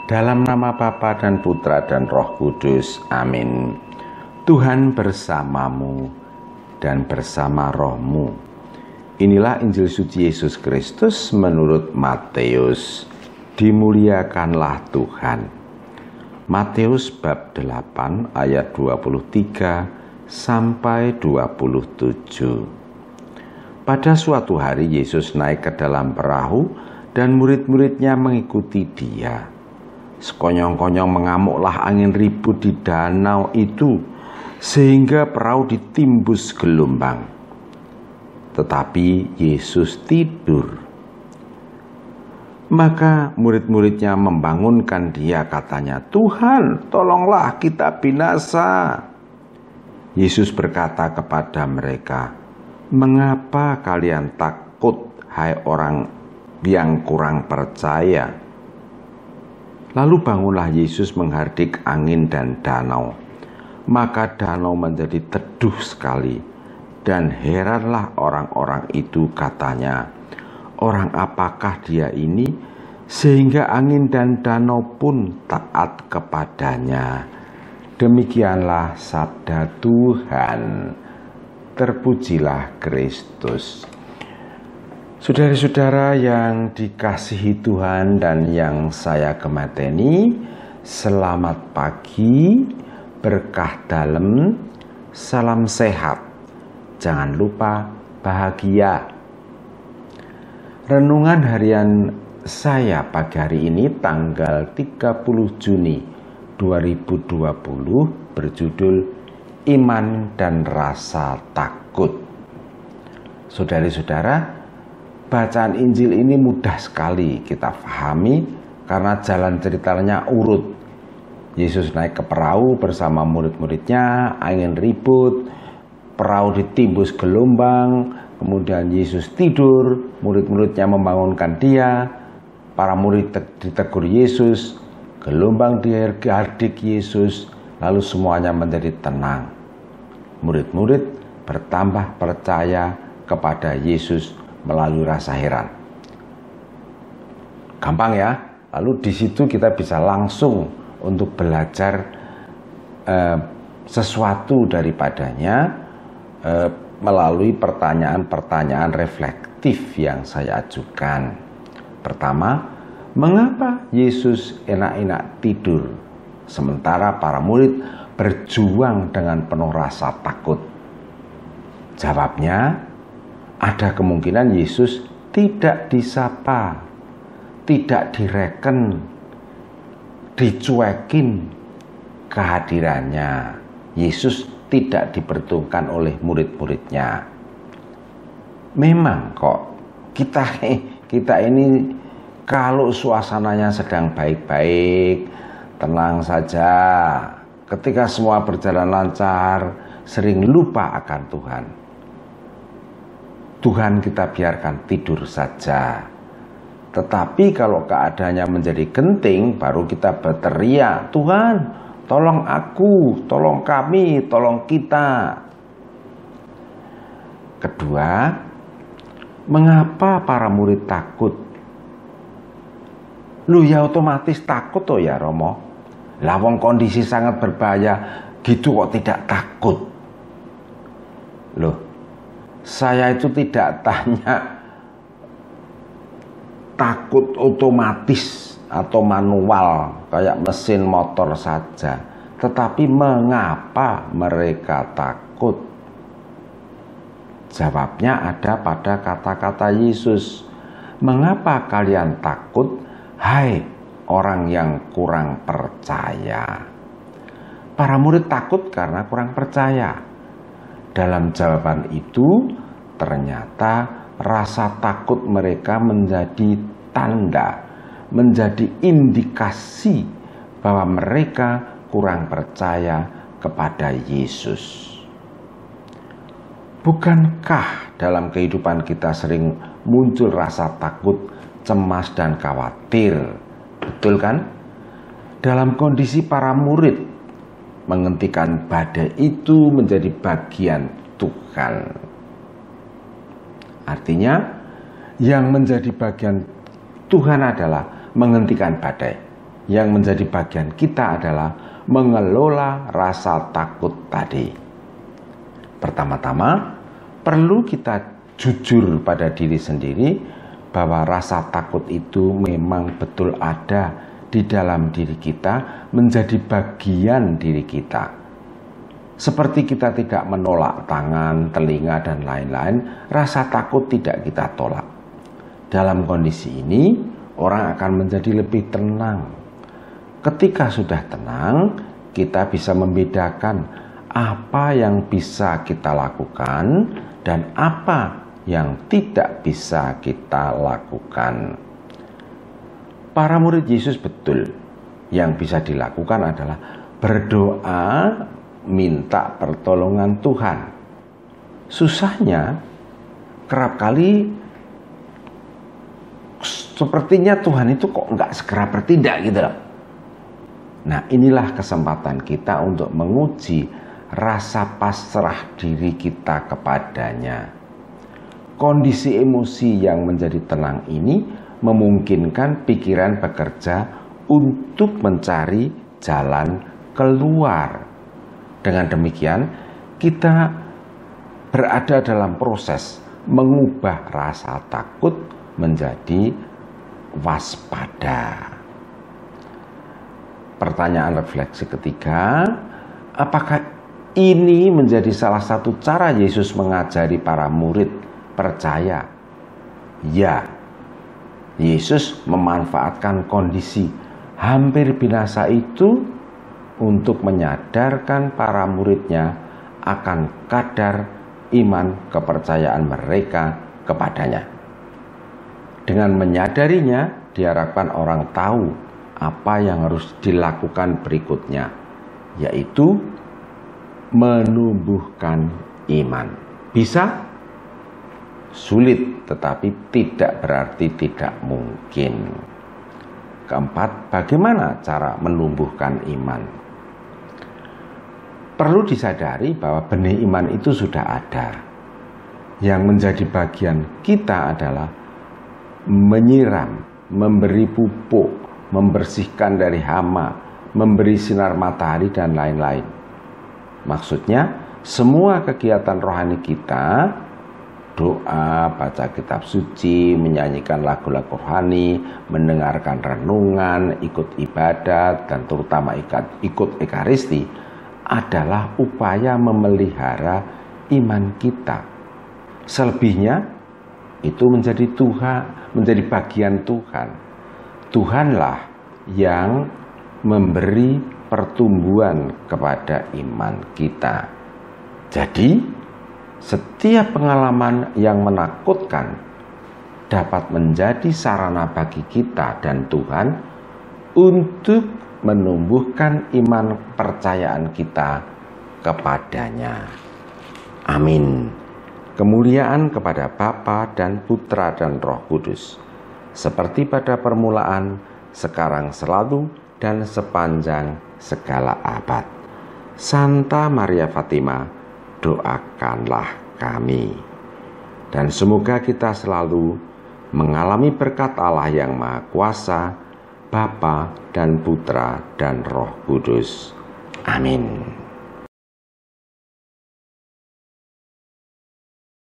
Dalam nama Bapa dan Putra dan Roh Kudus. Amin. Tuhan bersamamu dan bersama rohmu. Inilah Injil suci Yesus Kristus menurut Matius. Dimuliakanlah Tuhan. Matius bab 8 ayat 23 sampai 27. Pada suatu hari Yesus naik ke dalam perahu dan murid-muridnya mengikuti Dia. Sekonyong-konyong mengamuklah angin ribut di danau itu, sehingga perahu ditimbus gelombang. Tetapi Yesus tidur. Maka murid-muridnya membangunkan Dia, katanya, "Tuhan, tolonglah, kita binasa." Yesus berkata kepada mereka, "Mengapa kalian takut, hai orang yang kurang percaya?" Lalu bangunlah Yesus menghardik angin dan danau. Maka danau menjadi teduh sekali. Dan heranlah orang-orang itu, katanya, "Orang apakah Dia ini sehingga angin dan danau pun taat kepadanya?" Demikianlah sabda Tuhan. Terpujilah Kristus. Saudara-saudara yang dikasihi Tuhan dan yang saya gemateni, selamat pagi, berkah dalam, salam sehat, jangan lupa bahagia. Renungan harian saya pagi hari ini tanggal 30 Juni 2020 berjudul Iman dan Rasa Takut. Saudara-saudara, bacaan Injil ini mudah sekali kita pahami karena jalan ceritanya urut. Yesus naik ke perahu bersama murid-muridnya, angin ribut, perahu ditimbus gelombang, kemudian Yesus tidur, murid-muridnya membangunkan Dia, para murid ditegur Yesus, gelombang dihardik Yesus, lalu semuanya menjadi tenang. Murid-murid bertambah percaya kepada Yesus melalui rasa heran. Gampang ya. Lalu di situ kita bisa langsung untuk belajar sesuatu daripadanya melalui pertanyaan-pertanyaan reflektif yang saya ajukan. Pertama, mengapa Yesus enak-enak tidur sementara para murid berjuang dengan penuh rasa takut? Jawabnya, ada kemungkinan Yesus tidak disapa, tidak direken, dicuekin kehadirannya. Yesus tidak diperhitungkan oleh murid-muridnya. Memang kok kita ini kalau suasananya sedang baik-baik, tenang saja, ketika semua berjalan lancar, sering lupa akan Tuhan. Tuhan kita biarkan tidur saja. Tetapi kalau keadaannya menjadi genting, baru kita berteriak, "Tuhan, tolong aku, tolong kami, tolong kita." Kedua, mengapa para murid takut? Lu ya otomatis takut toh ya Romo. Lah wong kondisi sangat berbahaya, gitu kok tidak takut? Loh, saya itu tidak tanya takut otomatis atau manual kayak mesin motor saja, tetapi mengapa mereka takut? Jawabnya ada pada kata-kata Yesus. Mengapa kalian takut, hai orang yang kurang percaya? Para murid takut karena kurang percaya. Dalam jawaban itu, ternyata rasa takut mereka menjadi tanda, menjadi indikasi bahwa mereka kurang percaya kepada Yesus. Bukankah dalam kehidupan kita sering muncul rasa takut, cemas, dan khawatir? Betul kan? Dalam kondisi para murid menghentikan badai itu menjadi bagian Tuhan. Artinya, yang menjadi bagian Tuhan adalah menghentikan badai. yang menjadi bagian kita adalah mengelola rasa takut tadi. Pertama-tama, perlu kita jujur pada diri sendiri bahwa rasa takut itu memang betul ada di dalam diri kita, menjadi bagian diri kita. Seperti kita tidak menolak tangan, telinga, dan lain-lain, rasa takut tidak kita tolak. Dalam kondisi ini, orang akan menjadi lebih tenang. Ketika sudah tenang, kita bisa membedakan apa yang bisa kita lakukan dan apa yang tidak bisa kita lakukan. Para murid Yesus betul, yang bisa dilakukan adalah berdoa, minta pertolongan Tuhan. Susahnya, kerap kali sepertinya Tuhan itu kok nggak segera bertindak gitu loh. Nah, inilah kesempatan kita untuk menguji rasa pasrah diri kita kepadanya. Kondisi emosi yang menjadi tenang ini memungkinkan pikiran bekerja untuk mencari jalan keluar. Dengan demikian, kita berada dalam proses mengubah rasa takut menjadi waspada. Pertanyaan refleksi ketiga, apakah ini menjadi salah satu cara Yesus mengajari para murid percaya? Ya, Yesus memanfaatkan kondisi hampir binasa itu untuk menyadarkan para muridnya akan kadar iman kepercayaan mereka kepadanya. Dengan menyadarinya, diharapkan orang tahu apa yang harus dilakukan berikutnya, yaitu menumbuhkan iman. Bisa? Sulit, tetapi tidak berarti tidak mungkin. Keempat, bagaimana cara menumbuhkan iman? Perlu disadari bahwa benih iman itu sudah ada. Yang menjadi bagian kita adalah menyiram, memberi pupuk, membersihkan dari hama, memberi sinar matahari, dan lain-lain. Maksudnya, semua kegiatan rohani kita, doa, baca kitab suci, menyanyikan lagu-lagu rohani, mendengarkan renungan, ikut ibadat, dan terutama ikut ekaristi, adalah upaya memelihara iman kita. Selebihnya itu menjadi Tuhan, menjadi bagian Tuhan. Tuhanlah yang memberi pertumbuhan kepada iman kita. Jadi, setiap pengalaman yang menakutkan dapat menjadi sarana bagi kita dan Tuhan untuk menumbuhkan iman kepercayaan kita kepadanya. Amin. Kemuliaan kepada Bapa dan Putra dan Roh Kudus, seperti pada permulaan, sekarang, selalu, dan sepanjang segala abad. Santa Maria Fatima, doakanlah kami. Dan semoga kita selalu mengalami berkat Allah yang Maha Kuasa, Bapa dan Putra dan Roh Kudus. Amin.